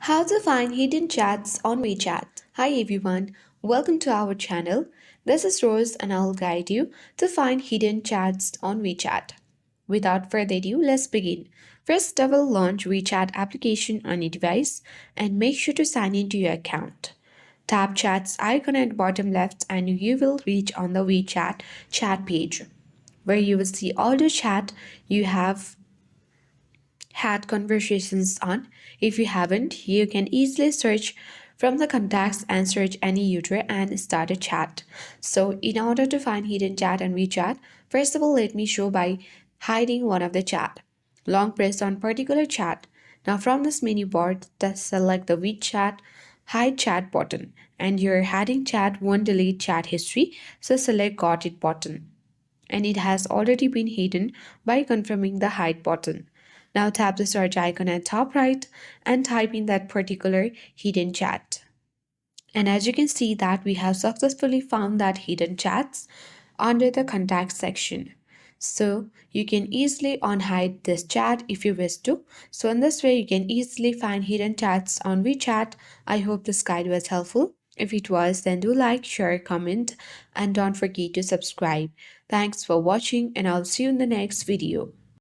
How to find hidden chats on WeChat. Hi everyone, welcome to our channel. This is Rose and I'll guide you to find hidden chats on WeChat. Without further ado, let's begin. First, double launch WeChat application on your device and make sure to sign into your account. Tap chat's icon at bottom left and you will reach on the WeChat chat page where you will see all the chat you have had conversations on. If you haven't, you can easily search from the contacts and search any user and start a chat. So, in order to find hidden chat and WeChat, first of all, let me show by hiding one of the chat. Long press on particular chat. Now, from this menu bar, just select the WeChat hide chat button, and your hiding chat won't delete chat history. So, select got it button and it has already been hidden by confirming the hide button. Now tap the search icon at top right and type in that particular hidden chat. And as you can see that we have successfully found that hidden chats under the contact section. So you can easily unhide this chat if you wish to. So in this way you can easily find hidden chats on WeChat. I hope this guide was helpful. If it was, then do like, share, comment, and don't forget to subscribe. Thanks for watching and I'll see you in the next video.